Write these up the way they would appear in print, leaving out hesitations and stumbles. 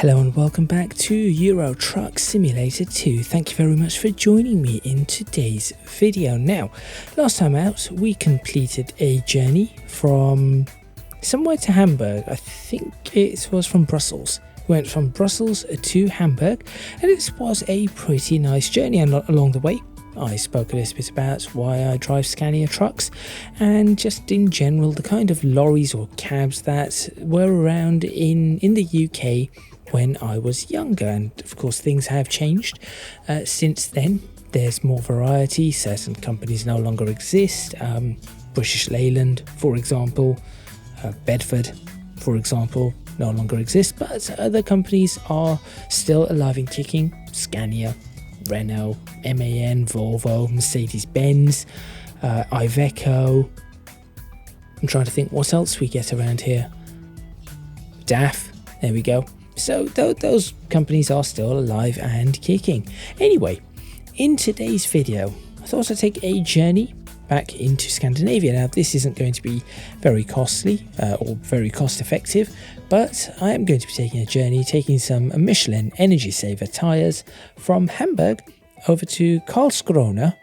Hello and welcome back to Euro Truck Simulator 2. Thank you very much for joining me in today's video. Now, last time out we completed a journey from somewhere to Hamburg. I think it was from Brussels. We went from Brussels to Hamburg and it was a pretty nice journey, and along the way I spoke a little bit about why I drive Scania trucks and just in general the kind of lorries or cabs that were around in the UK when I was younger. And of course things have changed since then. There's more variety. Certain companies no longer exist. British Leyland, for example, Bedford, for example, no longer exist, but other companies are still alive and kicking. Scania, Renault, MAN, Volvo, Mercedes-Benz, Iveco. I'm trying to think what else we get around here. DAF, there we go. So those companies are still alive and kicking. Anyway, in today's video, I thought I'd take a journey back into Scandinavia. Now, this isn't going to be very costly or very cost effective, but I am going to be taking a journey, taking some Michelin Energy Saver tyres from Hamburg over to Karlskrona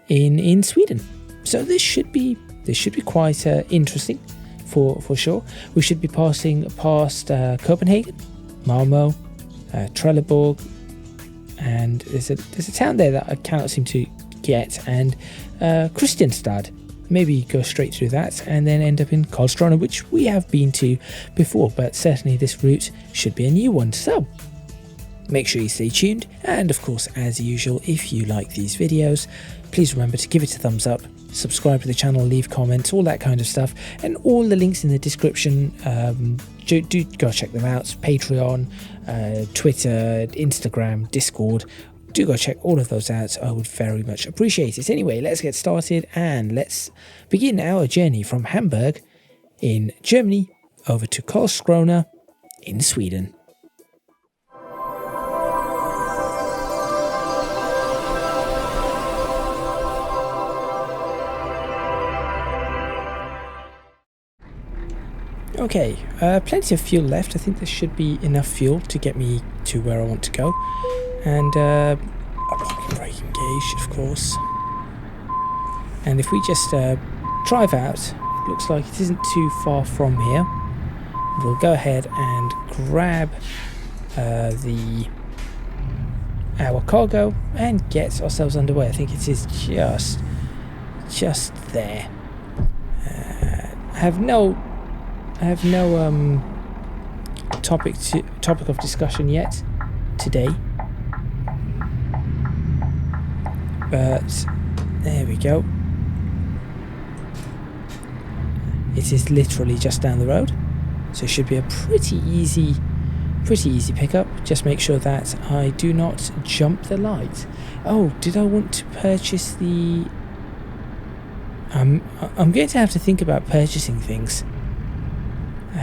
in Sweden. So this should be quite interesting for sure. We should be passing past Copenhagen, Malmo, Trelleborg, and there's a town there that I cannot seem to get, and Kristianstad. Maybe go straight through that and then end up in Karlskrona, which we have been to before, but certainly this route should be a new one. So make sure you stay tuned, and of course, as usual, if you like these videos, please remember to give it a thumbs up, subscribe to the channel, leave comments, all that kind of stuff, and all the links in the description. Do go check them out. Patreon, Twitter, Instagram, Discord. Do go check all of those out. I would very much appreciate it. Anyway, let's get started and let's begin our journey from Hamburg in Germany over to Karlskrona in Sweden. Okay, plenty of fuel left. I think there should be enough fuel to get me to where I want to go. And a parking brake engaged, of course. And if we just drive out, it looks like it isn't too far from here. We'll go ahead and grab our cargo and get ourselves underway. I think it is just there. I have no topic of discussion yet today, but there we go. It is literally just down the road, so it should be a pretty easy pickup. Just make sure that I do not jump the light. Oh, did I want to purchase the I'm going to have to think about purchasing things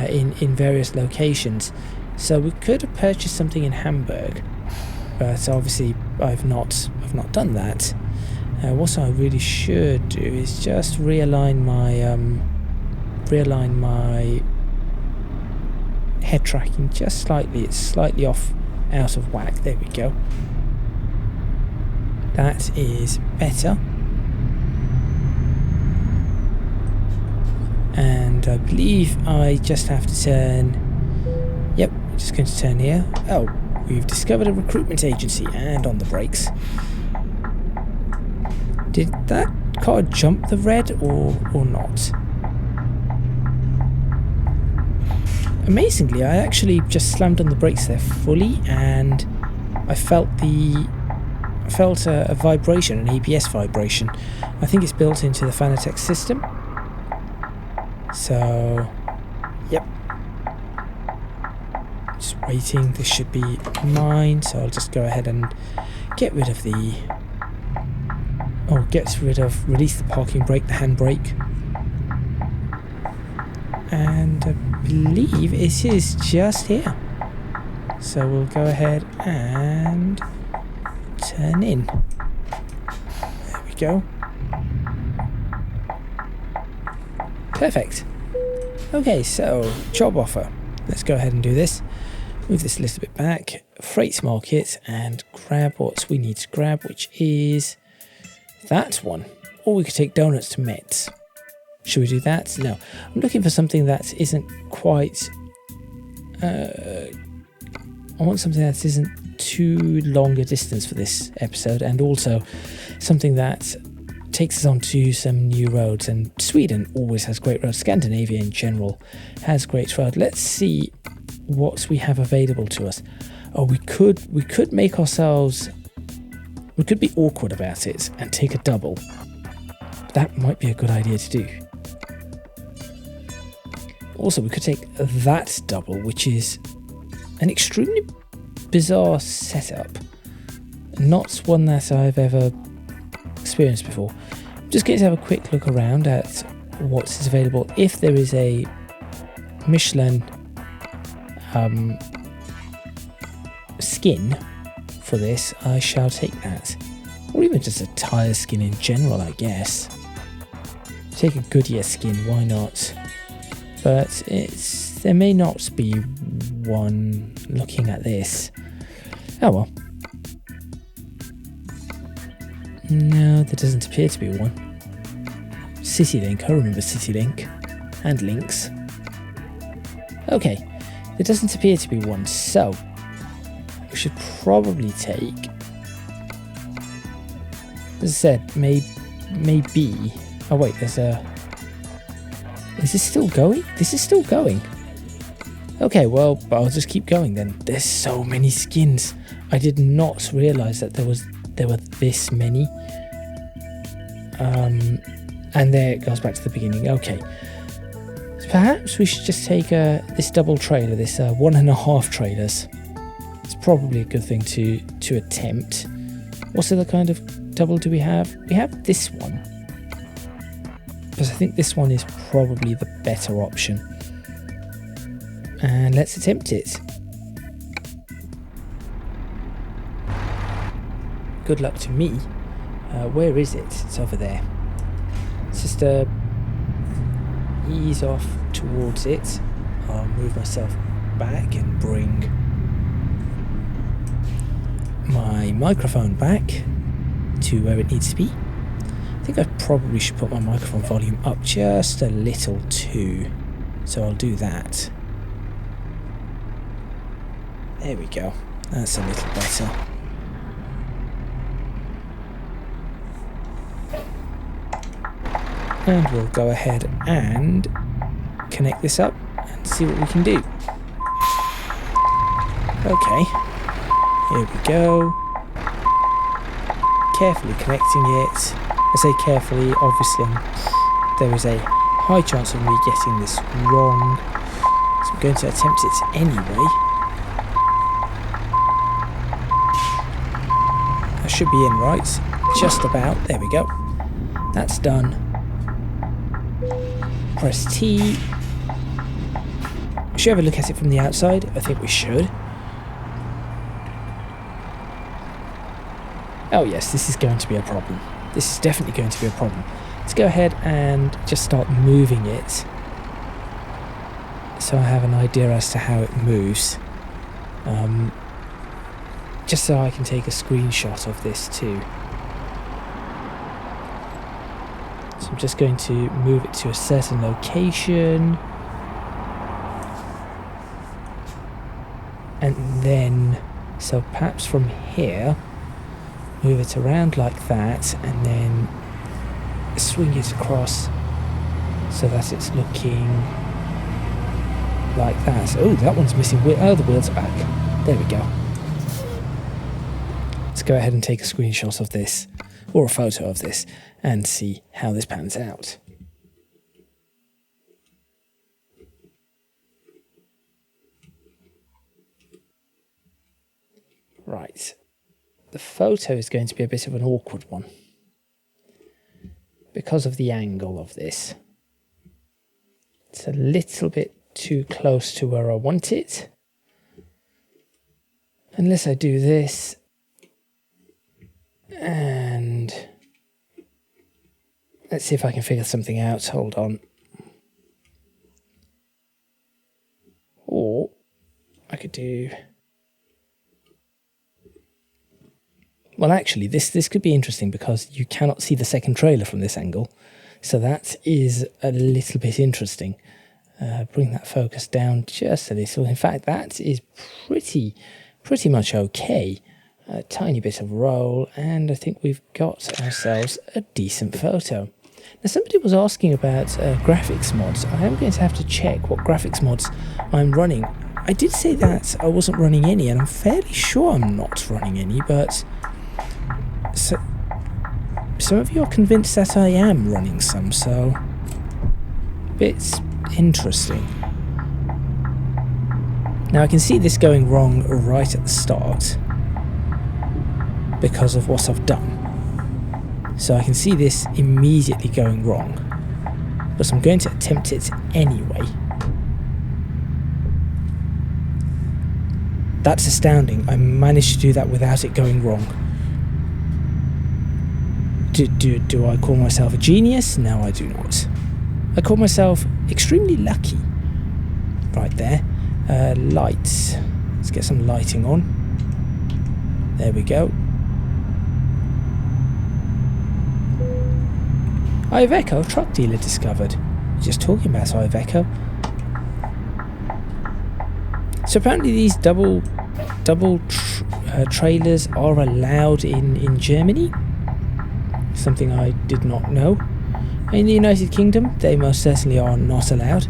in various locations. So we could have purchased something in Hamburg, but obviously I've not done that. What I really should do is just realign my head tracking just slightly. It's slightly off, out of whack. There we go. That is better. And I believe I just have to turn. Yep, just going to turn here. Oh, we've discovered a recruitment agency, and on the brakes. Did that car jump the red or not? Amazingly, I actually just slammed on the brakes there fully, and I felt a vibration, an ABS vibration. I think it's built into the Fanatec system. So, yep. Just waiting. This should be mine. So I'll just go ahead and release the parking brake, the handbrake. And I believe it is just here. So we'll go ahead and turn in. There we go. Perfect. Okay, so job offer. Let's go ahead and do this. Move this a little bit back, freight market, and grab what we need to grab, which is that one. Or we could take donuts to Mets. Should we do that? No. I'm looking for something that isn't quite... I want something that isn't too long a distance for this episode, and also something that takes us onto some new roads. And Sweden always has great roads. Scandinavia in general has great roads. Let's see what we have available to us. Oh, we could make ourselves... We could be awkward about it and take a double. That might be a good idea to do. Also, we could take that double, which is an extremely bizarre setup. Not one that I've ever experienced before. I'm just going to have a quick look around at what is available. If there is a Michelin skin for this, I shall take that. Or even just a tyre skin in general, I guess. Take a Goodyear skin, why not? But there may not be one looking at this. Oh well. No, there doesn't appear to be one. CityLink, I remember CityLink. And Lynx. Okay, there doesn't appear to be one, so we should probably take... As I said, maybe... Oh wait, there's a... Is this still going? This is still going. Okay, well, I'll just keep going then. There's so many skins. I did not realise that there were this many. And there it goes back to the beginning. Okay. So perhaps we should just take this double trailer, this 1.5 trailers. It's probably a good thing to attempt. What other kind of double do we have? We have this one. Because I think this one is probably the better option. And let's attempt it. Good luck to me. Where is it? It's over there. Let's just ease off towards it. I'll move myself back and bring my microphone back to where it needs to be. I think I probably should put my microphone volume up just a little too. So I'll do that. There we go. That's a little better. And we'll go ahead and connect this up and see what we can do. Okay. Here we go. Carefully connecting it. I say carefully, obviously there is a high chance of me getting this wrong. So I'm going to attempt it anyway. I should be in right. Just about. There we go. That's done. Press T. Should we have a look at it from the outside? I think we should. Oh yes, this is going to be a problem. This is definitely going to be a problem. Let's go ahead and just start moving it. So I have an idea as to how it moves. Just so I can take a screenshot of this too. So I'm just going to move it to a certain location. And then, so perhaps from here, move it around like that, and then swing it across so that it's looking like that. Oh, that one's missing. Oh, the wheels are back. There we go. Let's go ahead and take a screenshot of this, or a photo of this, and see how this pans out. Right. The photo is going to be a bit of an awkward one because of the angle of this. It's a little bit too close to where I want it. Unless I do this and let's see if I can figure something out. Hold on. Or I could do... Well, actually, this could be interesting because you cannot see the second trailer from this angle. So that is a little bit interesting. Bring that focus down just a little. In fact, that is pretty much okay. A tiny bit of roll, and I think we've got ourselves a decent photo. Now, somebody was asking about graphics mods. I am going to have to check what graphics mods I'm running. I did say that I wasn't running any, and I'm fairly sure I'm not running any, but so some of you are convinced that I am running some, so it's interesting. Now, I can see this going wrong right at the start because of what I've done. So I can see this immediately going wrong, but I'm going to attempt it anyway. That's astounding. I managed to do that without it going wrong. Do I call myself a genius? No, I do not. I call myself extremely lucky. Right there. Lights. Let's get some lighting on. There we go. Iveco truck dealer discovered. Just talking about Iveco. So apparently these double trailers are allowed in Germany. Something I did not know. In the United Kingdom, they most certainly are not allowed.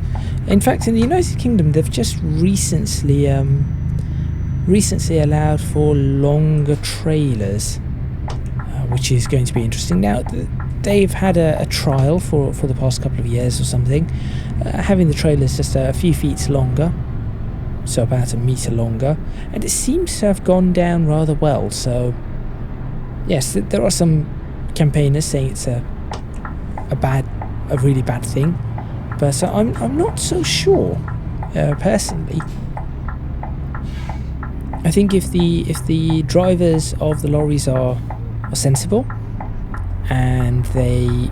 In fact, in the United Kingdom, they've just recently allowed for longer trailers, which is going to be interesting. Now, they've had a trial for the past couple of years or something, having the trailers just a few feet longer, so about a metre longer, and it seems to have gone down rather well. So, yes, there are some campaigners saying it's a really bad thing, but I'm not so sure personally. I think if the drivers of the lorries are sensible and they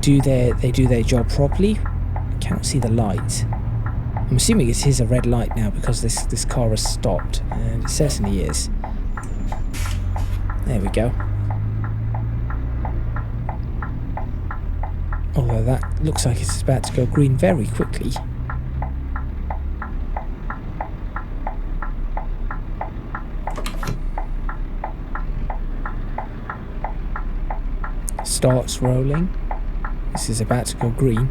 do their job properly. I cannot see the light. I'm assuming it is a red light now because this car has stopped, and it certainly is. There we go. Although that looks like it's about to go green very quickly. Starts rolling. This is about to go green.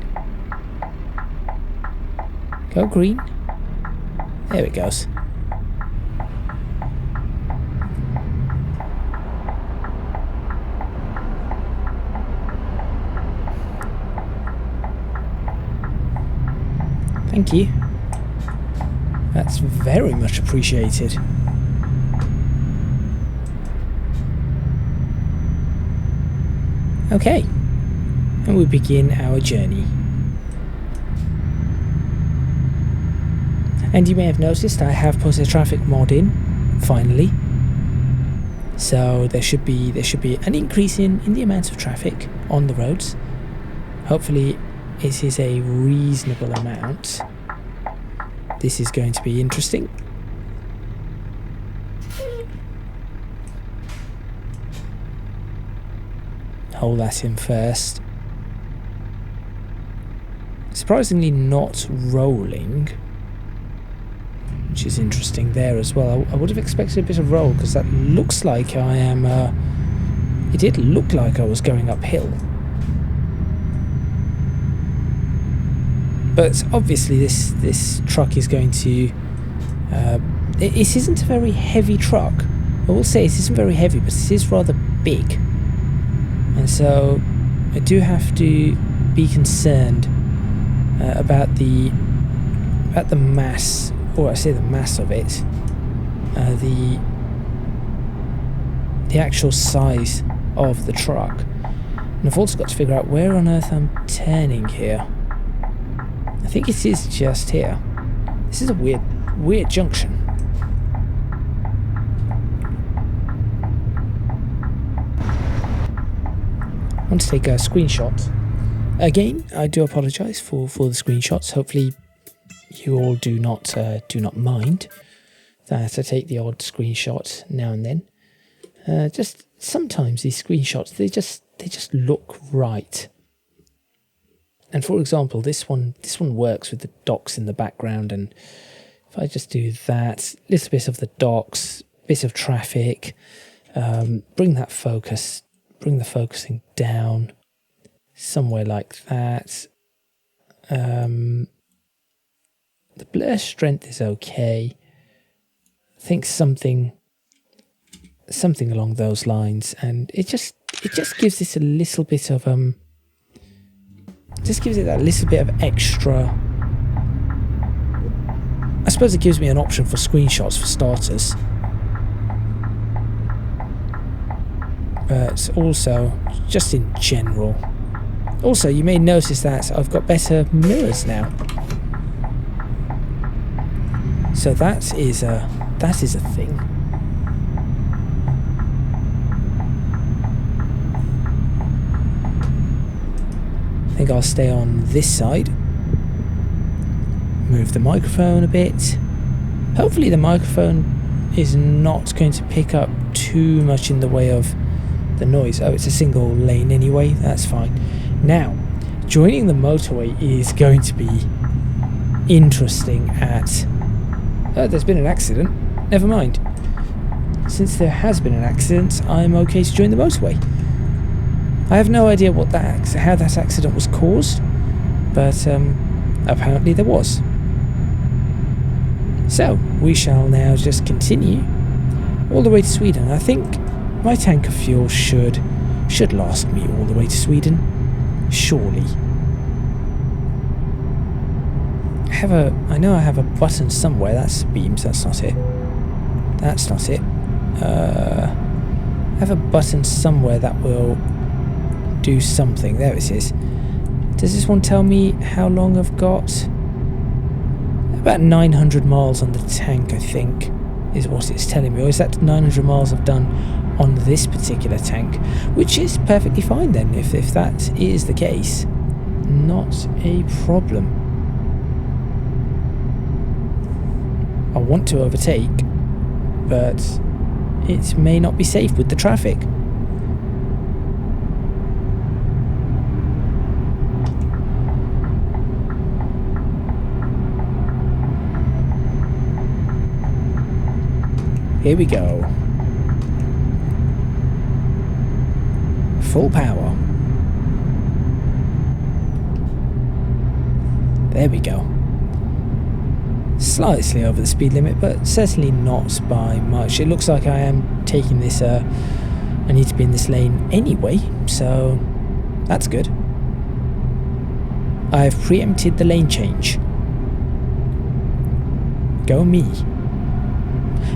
Go green. There it goes. Thank you. That's very much appreciated. Okay, and we begin our journey. And you may have noticed I have put a traffic mod in, finally. So there should be an increase in the amount of traffic on the roads. Hopefully it is a reasonable amount. This is going to be interesting. Hold that in first. Surprisingly not rolling, which is interesting there as well. I would have expected a bit of roll because that looks like I am... it did look like I was going uphill. But obviously this truck is going to... it isn't a very heavy truck. I will say it isn't very heavy, but it is rather big. And so I do have to be concerned about the mass, or I say the mass of it, the actual size of the truck. And I've also got to figure out where on earth I'm turning here. I think it is just here. This is a weird junction. I want to take a screenshot. Again, I do apologise for the screenshots. Hopefully you all do not mind that I take the odd screenshot now and then. Just sometimes these screenshots they just look right. And for example, this one works with the docks in the background, and if I just do that, little bit of the docks, bit of traffic, bring the focusing down somewhere like that. The blur strength is okay. I think something along those lines, and it just gives this a little bit of just gives it that little bit of extra. I suppose it gives me an option for screenshots for starters, but also just in general. Also, you may notice that I've got better mirrors now, so that is a thing. I think I'll stay on this side. Move the microphone a bit. Hopefully the microphone is not going to pick up too much in the way of the noise. Oh, it's a single lane anyway, that's fine. Now, joining the motorway is going to be interesting at... Oh, there's been an accident. Never mind. Since there has been an accident, I'm okay to join the motorway. I have no idea how that accident was caused, but apparently there was. So, we shall now just continue all the way to Sweden. I think my tank of fuel should last me all the way to Sweden, surely. I know I have a button somewhere. That's beams, that's not it. That's not it. I have a button somewhere that will do something. There it is. Does this one tell me how long I've got? About 900 miles on the tank, I think, is what it's telling me. Or is that 900 miles I've done on this particular tank? Which is perfectly fine then, if that is the case. Not a problem. I want to overtake, but it may not be safe with the traffic. Here we go. Full power. There we go. Slightly over the speed limit, but certainly not by much. It looks like I am taking this, I need to be in this lane anyway, so that's good. I've preempted the lane change. Go me.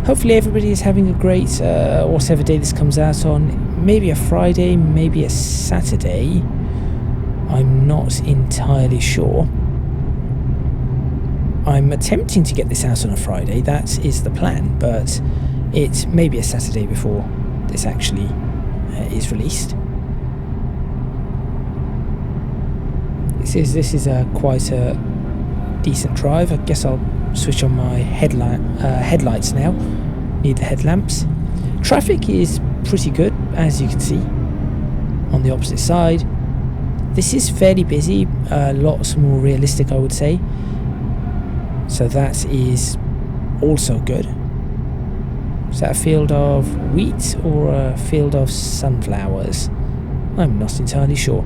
Hopefully everybody is having a great, whatever day this comes out on. Maybe a Friday, maybe a Saturday. I'm not entirely sure. I'm attempting to get this out on a Friday, that is the plan, but it may be a Saturday before this actually is released. This is quite a decent drive. I guess I'll switch on my headlights now. Need the headlamps. Traffic is pretty good, as you can see, on the opposite side. This is fairly busy, lots more realistic, I would say. So that is also good. Is that a field of wheat or a field of sunflowers? I'm not entirely sure.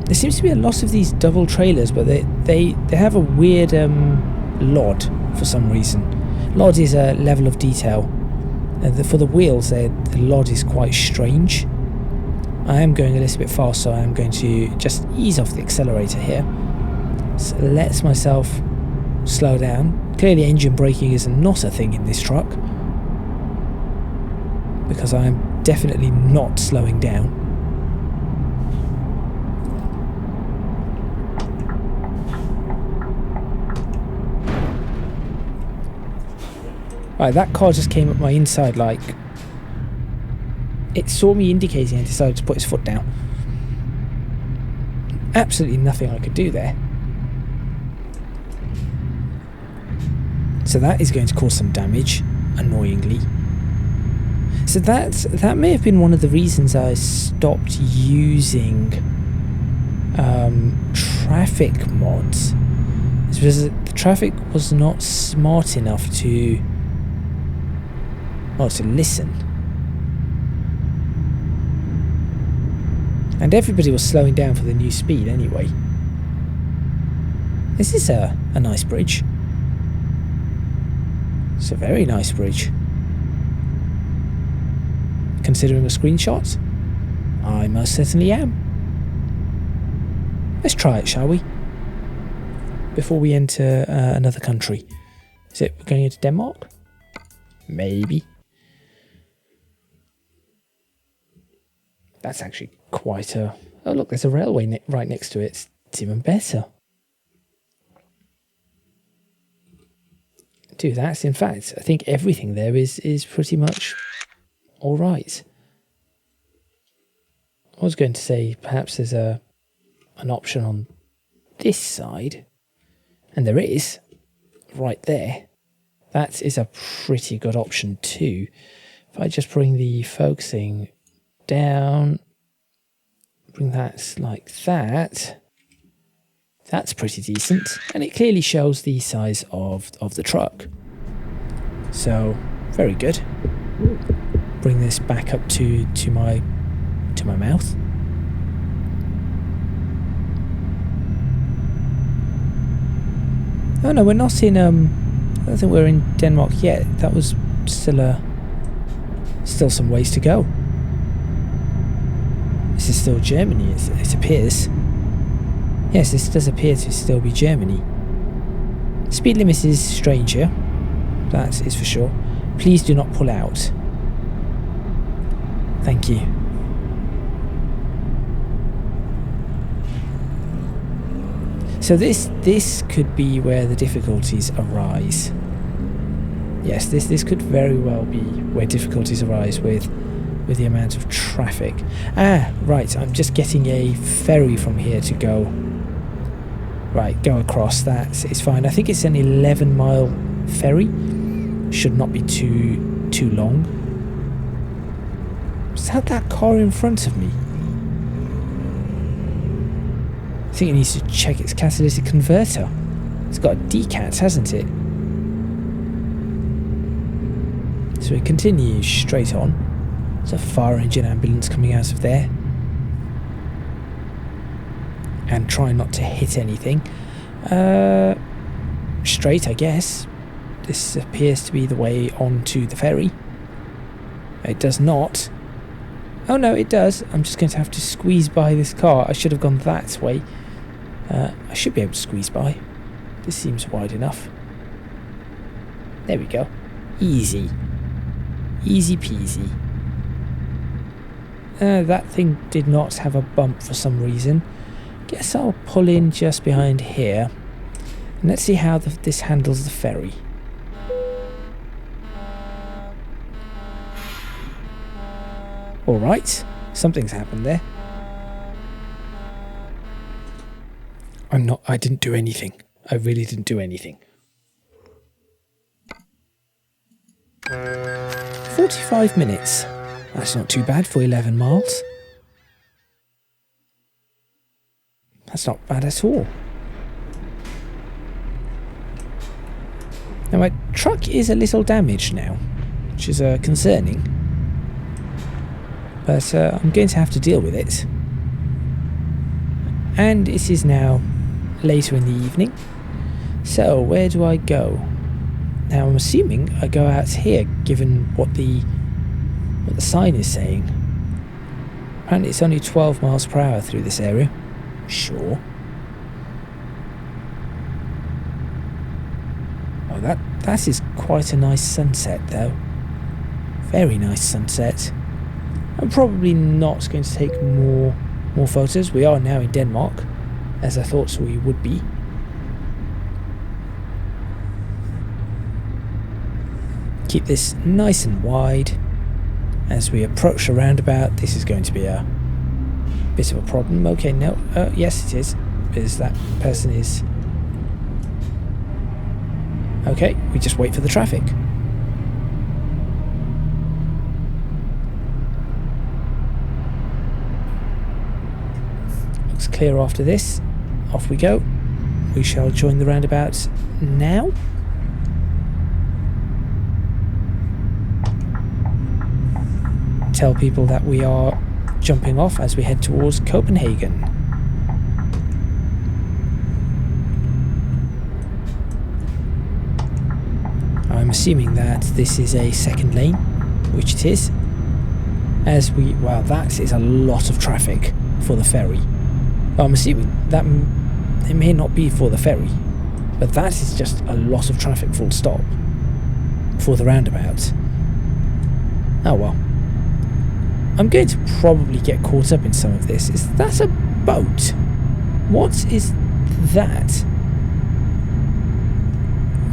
There seems to be a lot of these double trailers, but they have a weird LOD for some reason. LOD is a level of detail. For the wheels, the LOD is quite strange. I am going a little bit fast, so I am going to just ease off the accelerator here. So let myself slow down. Clearly engine braking is not a thing in this truck, because I am definitely not slowing down. Right, that car just came up my inside like... It saw me indicating and decided to put its foot down. Absolutely nothing I could do there. So that is going to cause some damage, annoyingly. So that may have been one of the reasons I stopped using traffic mods. It's because the traffic was not smart enough to listen. And everybody was slowing down for the new speed anyway. This is a nice bridge. It's a very nice bridge. Considering a screenshot, I most certainly am. Let's try it, shall we? Before we enter another country. Is it going into Denmark? Maybe. That's actually quite a... Oh look, there's a railway right next to it. It's even better. Dude, that's in fact, I think everything there is pretty much alright. I was going to say perhaps there's an option on this side. And there is, right there. That is a pretty good option too. If I just bring the focusing down, bring that like that, that's pretty decent. And it clearly shows the size of the truck. So, very good. Bring this back up to my mouth. Oh no, we're not in, I don't think we're in Denmark yet. That was still some ways to go. This is still Germany, it appears. Yes, this does appear to still be Germany. Speed limit is strange here. That is for sure. Please do not pull out. Thank you. So this could be where the difficulties arise. Yes, this could very well be where difficulties arise with the amount of traffic. Ah, right, I'm just getting a ferry from here to go. Right, go across, that is fine. I think it's an 11-mile ferry. Should not be too long. Is that car in front of me? I think it needs to check its catalytic converter. It's got a decat, hasn't it? So we continue straight on. There's a fire engine ambulance coming out of there. And try not to hit anything. Straight, I guess. This appears to be the way onto the ferry. It does not. Oh no, it does. I'm just going to have to squeeze by this car. I should have gone that way. I should be able to squeeze by. This seems wide enough. There we go. Easy. Easy peasy. That thing did not have a bump for some reason. Guess I'll pull in just behind here. And let's see how this handles the ferry. Alright, something's happened there. I didn't do anything. I really didn't do anything. 45 minutes. That's not too bad for 11 miles. That's not bad at all. Now my truck is a little damaged now, which is concerning. But I'm going to have to deal with it. And it is now later in the evening. So where do I go? Now I'm assuming I go out here, given what the sign is saying. Apparently it's only 12 miles per hour through this area. Sure. Oh, that is quite a nice sunset though. Very nice sunset. I'm probably not going to take more photos. We are now in Denmark, as I thought we would be. Keep this nice and wide. As we approach the roundabout, this is going to be a bit of a problem. Okay, no, yes it is, because that person is... Okay, we just wait for the traffic. Looks clear after this. Off we go. We shall join the roundabouts now. Tell people that we are jumping off as we head towards Copenhagen. I'm assuming that this is a second lane, which it is. Well, that is a lot of traffic for the ferry. I'm assuming that it may not be for the ferry, but that is just a lot of traffic full stop for the roundabout. Oh well. I'm going to probably get caught up in some of this. Is that a boat? What is that?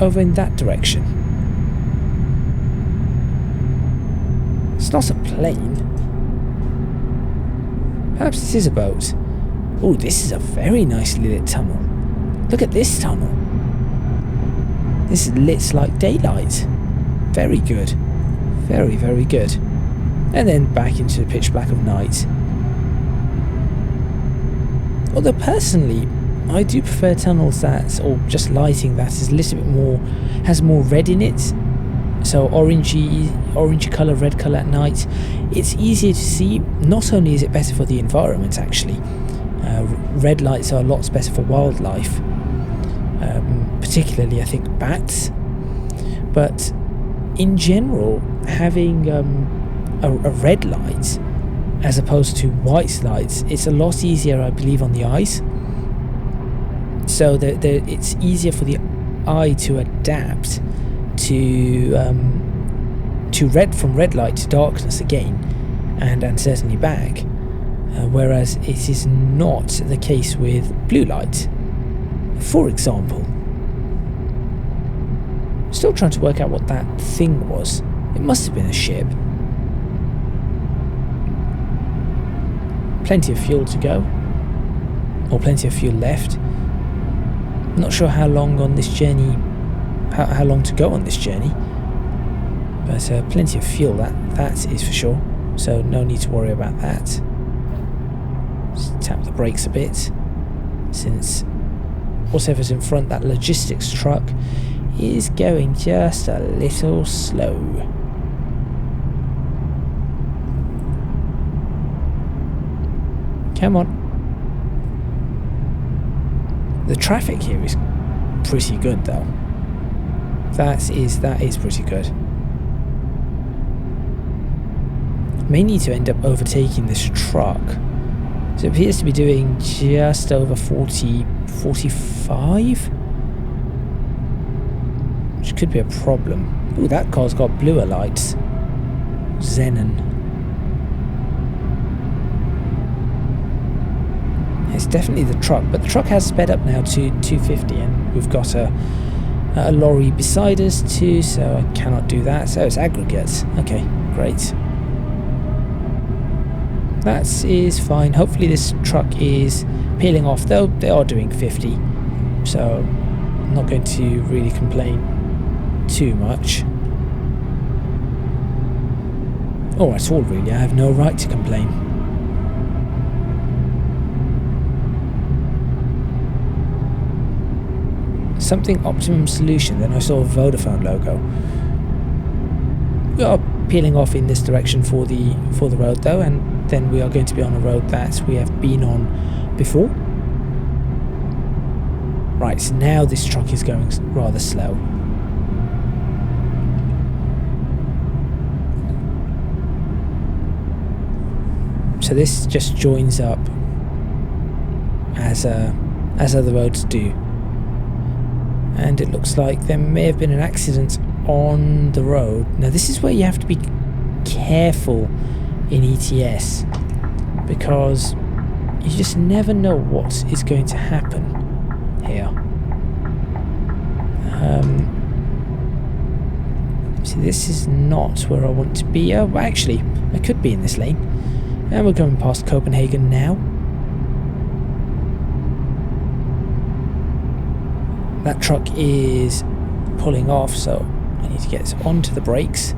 Over in that direction. It's not a plane. Perhaps it is a boat. Oh, this is a very nicely lit tunnel. Look at this tunnel. This is lit like daylight. Very good. Very, very good. And then back into the pitch black of night. Although personally, I do prefer tunnels or just lighting that is a little bit more, has more red in it. So orangey colour, red colour at night. It's easier to see. Not only is it better for the environment actually, red lights are a lot better for wildlife. Particularly I think bats. But in general, having a red light as opposed to white lights, it's a lot easier, I believe, on the eyes. So it's easier for the eye to adapt to red light to darkness again, and certainly back. Whereas it is not the case with blue light. For example, still trying to work out what that thing was. It must have been a ship. Plenty of fuel to go, or plenty of fuel left. Not sure how long on this journey, how long to go on this journey, but plenty of fuel, that is for sure, so no need to worry about that. Just tap the brakes a bit, since whatever's in front, that logistics truck, is going just a little slow. Come on. The traffic here is pretty good though. That is pretty good. May need to end up overtaking this truck. So it appears to be doing just over 45, which could be a problem. Ooh, that car's got bluer lights. Xenon. It's definitely the truck, but the truck has sped up now to 250, and we've got a lorry beside us too, so I cannot do that. So it's aggregates. Okay, great. That is fine. Hopefully this truck is peeling off, though they are doing 50, so I'm not going to really complain too much. Or at all really, I have no right to complain. Something Optimum Solution, then I saw a Vodafone logo. We are peeling off in this direction for the road though, and then we are going to be on a road that we have been on before. Right, so now this truck is going rather slow. So this just joins up as other roads do. And it looks like there may have been an accident on the road. Now this is where you have to be careful in ETS, because you just never know what is going to happen here. See, this is not where I want to be. Oh, actually, I could be in this lane. And we're going past Copenhagen now. That truck is pulling off, so I need to get onto the brakes.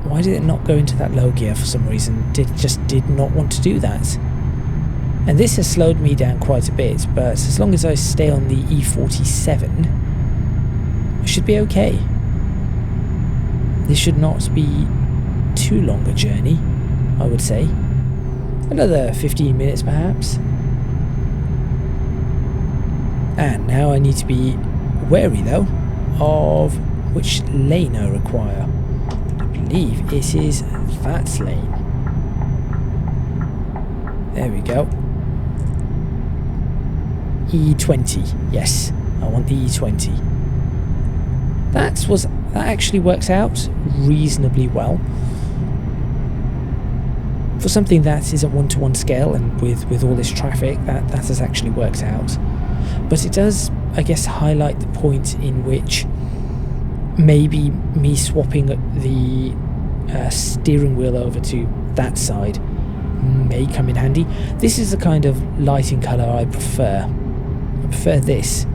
Why did it not go into that low gear for some reason? Just did not want to do that. And this has slowed me down quite a bit, but as long as I stay on the E47, I should be okay. This should not be too long a journey, I would say. Another 15 minutes perhaps. And now I need to be wary though of which lane I require. I believe it is that lane. There we go. E20, yes, I want the E20. That actually works out reasonably well. For something that isn't one-to-one scale and with all this traffic, that has actually worked out. But it does, I guess, highlight the point in which maybe me swapping the steering wheel over to that side may come in handy. This is the kind of lighting colour I prefer. I prefer this.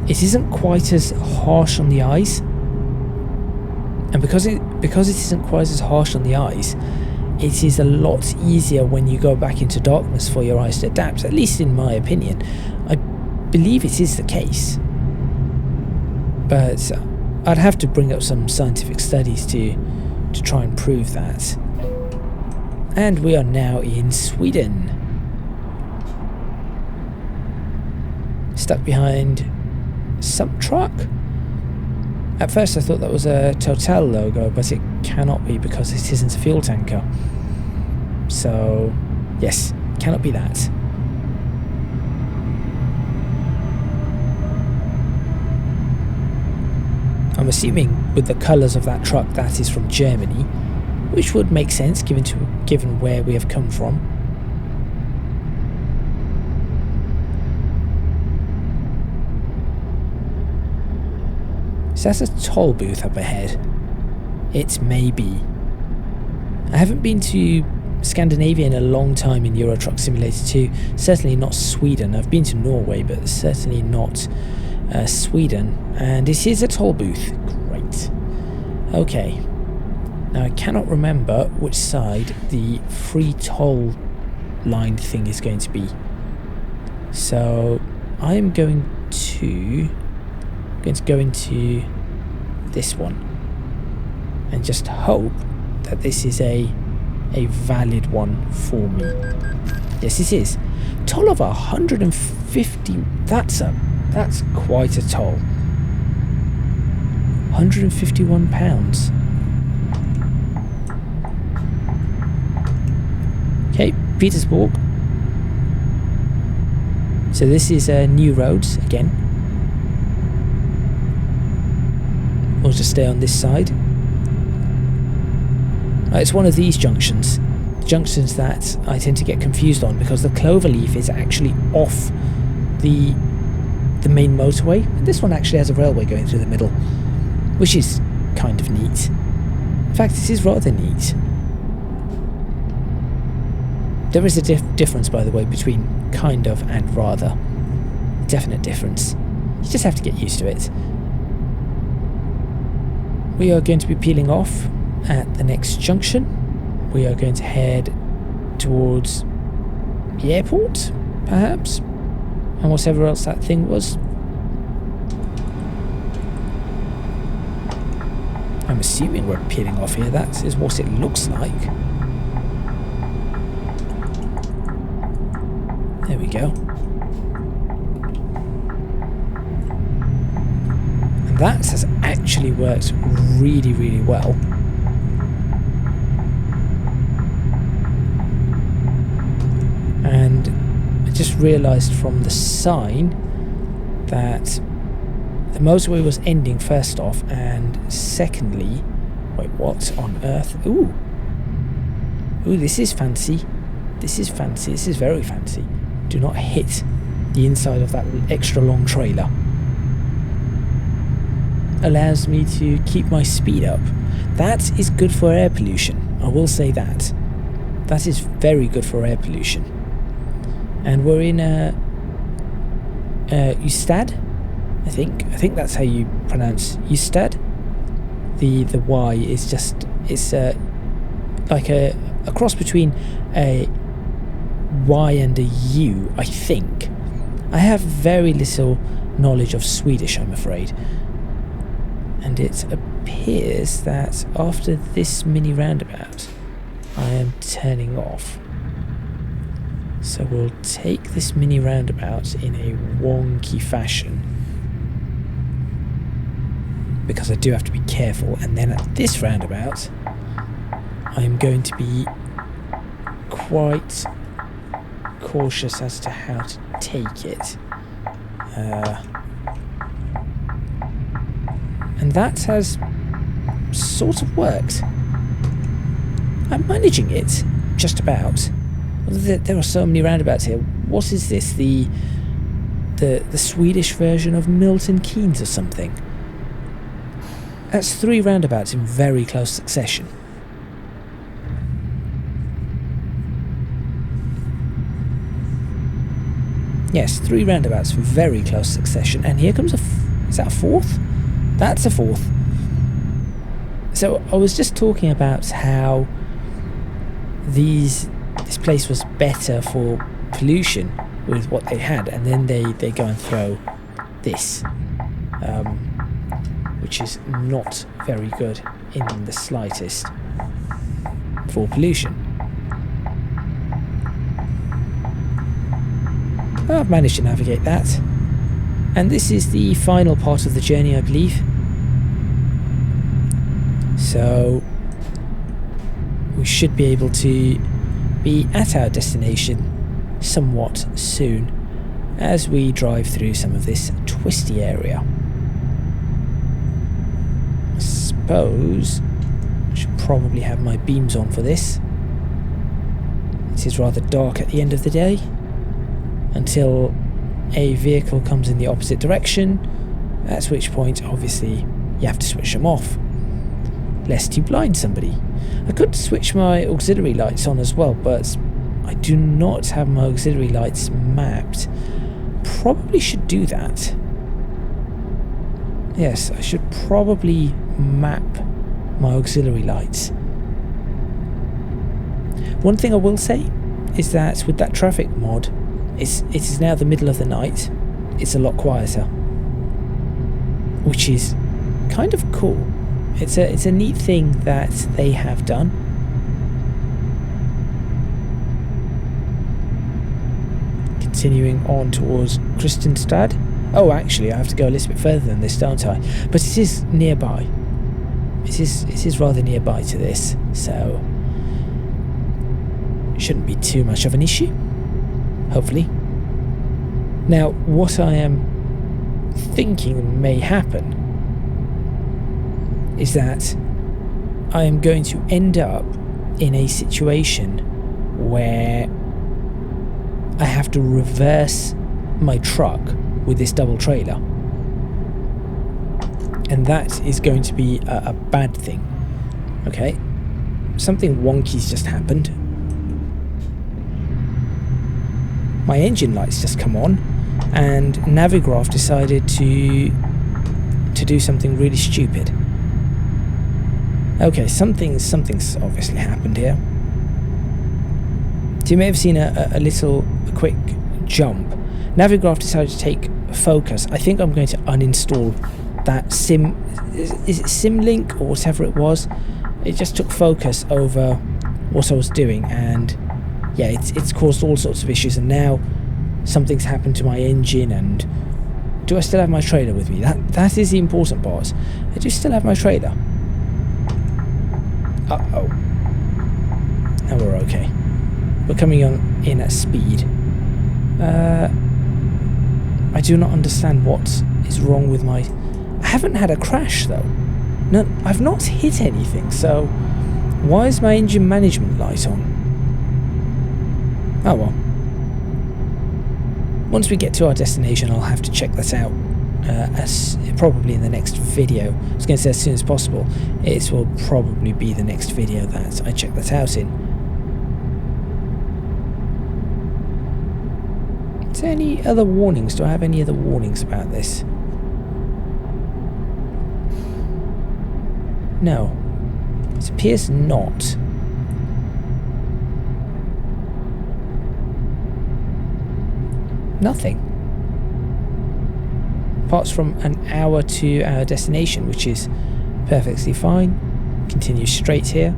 It isn't quite as harsh on the eyes, and because it isn't quite as harsh on the eyes, it is a lot easier when you go back into darkness for your eyes to adapt, at least in my opinion. I believe it is the case, but I'd have to bring up some scientific studies to try and prove that. And we are now in Sweden. Stuck behind some truck. At first I thought that was a Total logo, but it cannot be because it isn't a fuel tanker. So, yes, cannot be that. I'm assuming with the colours of that truck that is from Germany, which would make sense given where we have come from. So that's a toll booth up ahead. It may be. I haven't been to Scandinavia in a long time in Euro Truck Simulator 2. Certainly not Sweden. I've been to Norway, but certainly not Sweden. And this is a toll booth. Great. Okay. Now I cannot remember which side the free toll line thing is going to be. So I am going to go into this one and just hope that this is a valid one for me. Yes, it is. Toll of 150. That's quite a toll. £151. Okay, Petersburg. So this is new roads again. We'll just stay on this side. It's one of these junctions that I tend to get confused on because the cloverleaf is actually off the main motorway. And this one actually has a railway going through the middle, which is kind of neat. In fact, it is rather neat. There is a difference, by the way, between kind of and rather. Definite difference. You just have to get used to it. We are going to be peeling off at the next junction. We are going to head towards the airport, perhaps, and whatever else that thing was. I'm assuming we're peeling off here. That is what it looks like. There we go. And that has actually worked really, really well. And I just realised from the sign that the motorway was ending first off, and secondly, wait, what on earth? Ooh, this is fancy. This is fancy. This is very fancy. Do not hit the inside of that extra long trailer. Allows me to keep my speed up. That is good for air pollution. I will say that. That is very good for air pollution. And we're in Ystad. I think that's how you pronounce Ystad. The Y is just, it's like a cross between a Y and a U, I think. I have very little knowledge of Swedish, I'm afraid. And it appears that after this mini roundabout, I am turning off. So we'll take this mini roundabout in a wonky fashion, because I do have to be careful. And then at this roundabout, I'm going to be quite cautious as to how to take it. And that has sort of worked. I'm managing it, just about. There are so many roundabouts here. What is this? The Swedish version of Milton Keynes or something? That's 3 roundabouts in very close succession. Yes, 3 roundabouts, very close succession. And here comes is that a 4th? That's a 4th. So I was just talking about how this place was better for pollution with what they had, and then they go and throw this, which is not very good in the slightest for pollution. I've managed to navigate that, and this is the final part of the journey, I believe. So we should be able to be at our destination somewhat soon as we drive through some of this twisty area. I suppose I should probably have my beams on for this. It is rather dark at the end of the day, until a vehicle comes in the opposite direction, at which point obviously you have to switch them off, lest you blind somebody. I could switch my auxiliary lights on as well, but I do not have my auxiliary lights mapped. Probably should do that. Yes, I should probably map my auxiliary lights. One thing I will say is that with that traffic mod, it is now the middle of the night. It's a lot quieter, which is kind of cool. It's a neat thing that they have done. Continuing on towards Kristianstad. Oh, actually, I have to go a little bit further than this, don't I? But it is nearby. It is rather nearby to this, so it shouldn't be too much of an issue, hopefully. Now, what I am thinking may happen is that I am going to end up in a situation where I have to reverse my truck with this double trailer, and that is going to be a bad thing. Okay, something wonky's just happened. My engine lights just come on, and Navigraph decided to do something really stupid. Okay, something's obviously happened here. So you may have seen a quick jump. Navigraph decided to take focus. I think I'm going to uninstall that is it Symlink or whatever it was. It just took focus over what I was doing, and yeah, it's caused all sorts of issues, and now something's happened to my engine. And do I still have my trailer with me? That is the important part. I do still have my trailer. Uh-oh. Now we're okay. We're coming in at speed. I do not understand what is wrong with my... I haven't had a crash though. No, I've not hit anything, so why is my engine management light on? Oh well. Once we get to our destination, I'll have to check that out, as probably in the next video. I was going to say as soon as possible. It will probably be the next video that I check that out in. Is there any other warnings? Do I have any other warnings about this? No, it appears not. Nothing. Apart from an hour to our destination, which is perfectly fine. Continue straight here.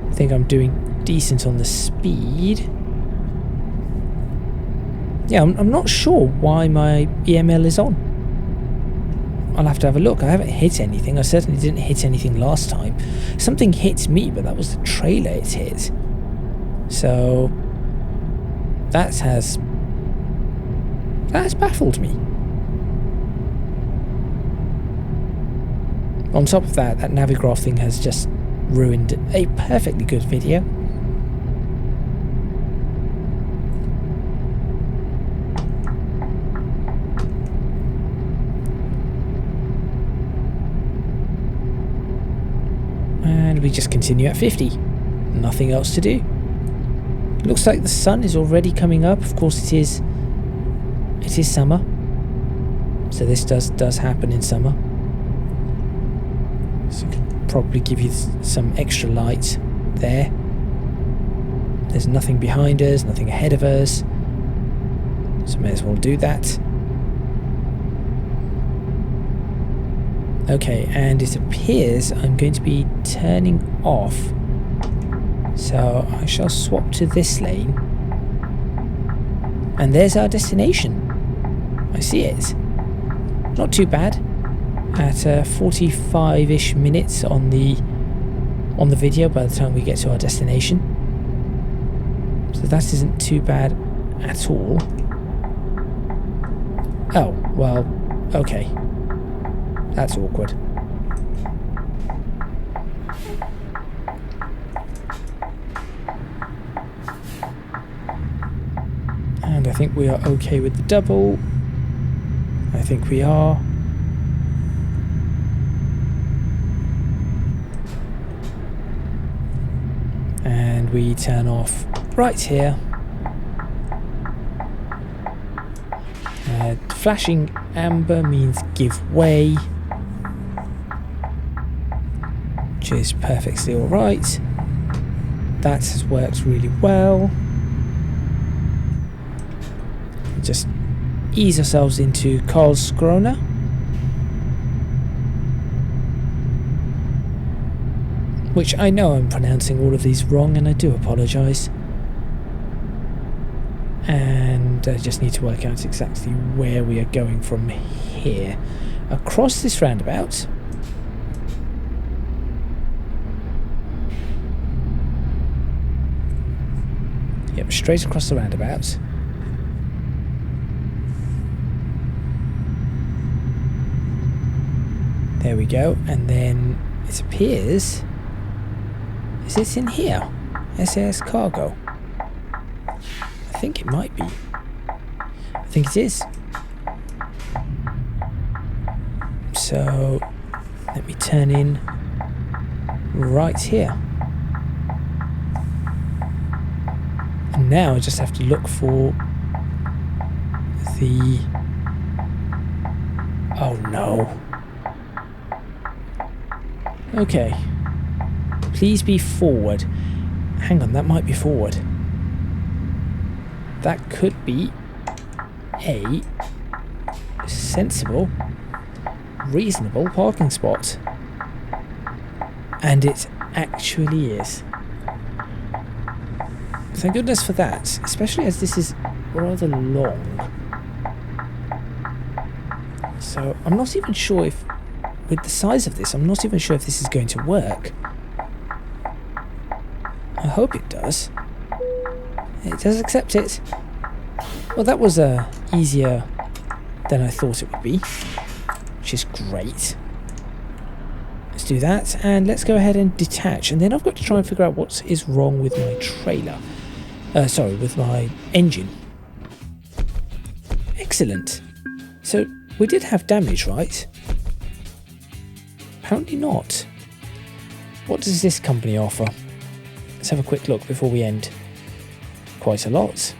I think I'm doing decent on the speed. Yeah, I'm not sure why my EML is on. I'll have to have a look. I haven't hit anything. I certainly didn't hit anything last time. Something hit me, but that was the trailer it hit. So that has baffled me. On top of that, that Navigraph thing has just ruined a perfectly good video. And we just continue at 50. Nothing else to do. Looks like the sun is already coming up. Of course it is. It is summer. So this does happen in summer. So I could probably give you some extra light there. There's nothing behind us, nothing ahead of us. So may as well do that. Okay, and it appears I'm going to be turning off. So I shall swap to this lane. And there's our destination. I see it. Not too bad. At 45-ish minutes on the video by the time we get to our destination. So that isn't too bad at all. Oh, well, okay. That's awkward. And I think we are okay with the double. I think we are. And we turn off right here. Flashing amber means give way, which is perfectly alright. That has worked really well. Just ease ourselves into Karlskrona. Which I know I'm pronouncing all of these wrong, and I do apologise. And I just need to work out exactly where we are going from here. Across this roundabout. Yep, straight across the roundabout. There we go, and then it appears... Is it in here? SAS Cargo? I think it might be. I think it is. So, let me turn in right here. And now I just have to look for the... Oh no. Okay. Please be forward. Hang on, that might be forward. That could be a sensible, reasonable parking spot. And it actually is. Thank goodness for that, especially as this is rather long. So I'm not even sure if, with the size of this, I'm not even sure if this is going to work. I hope it does. It does accept it. Well, that was easier than I thought it would be, which is great. Let's do that, and let's go ahead and detach, and then I've got to try and figure out what is wrong with my trailer. Sorry, with my engine. Excellent. So, we did have damage, right? Apparently not. What does this company offer? Let's have a quick look before we end. Quite a lot.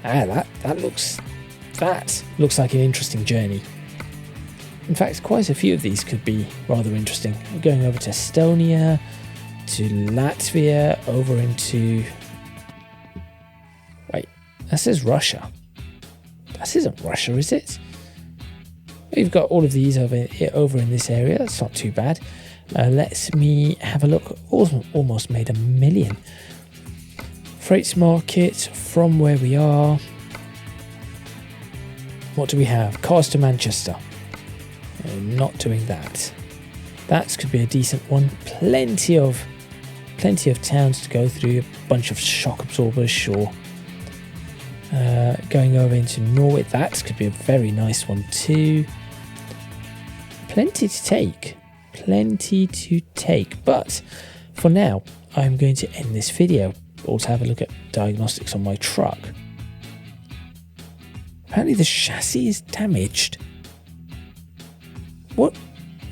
Ah, that looks like an interesting journey. In fact, quite a few of these could be rather interesting. We're going over to Estonia, to Latvia, over into... Wait, that says Russia. That isn't Russia, is it? We've got all of these over in this area. That's not too bad. Let me have a look. Almost made $1 million. Freights market from where we are. What do we have? Cars to Manchester. Not doing that. That could be a decent one. Plenty of towns to go through. A bunch of shock absorbers, sure. Going over into Norway. That could be a very nice one too. Plenty to take. Plenty to take. But for now, I'm going to end this video. Also have a look at diagnostics on my truck. Apparently the chassis is damaged. What?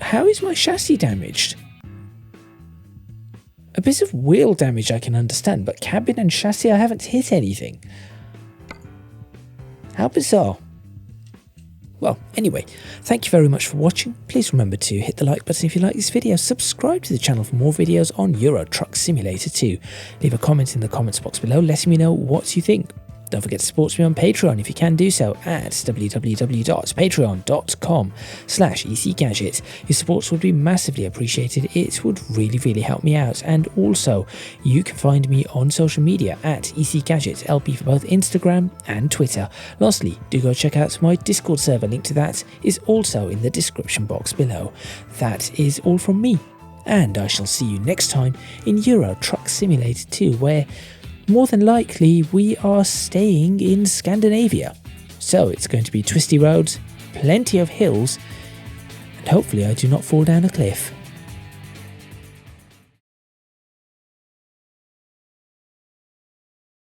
How is my chassis damaged? A bit of wheel damage I can understand, but cabin and chassis I haven't hit anything. How bizarre. Well, anyway, thank you very much for watching. Please remember to hit the like button if you like this video, subscribe to the channel for more videos on Euro Truck Simulator 2. Leave a comment in the comments box below letting me know what you think. Don't forget to support me on Patreon if you can do so at www.patreon.com/ECGadget. Your support would be massively appreciated. It would really help me out. And also, you can find me on social media at ECGadget LP for both Instagram and Twitter. Lastly, do go check out my Discord server. Link to that is also in the description box below. That is all from me, and I shall see you next time in Euro Truck Simulator 2, where more than likely we are staying in Scandinavia. So it's going to be twisty roads, plenty of hills, and hopefully I do not fall down a cliff.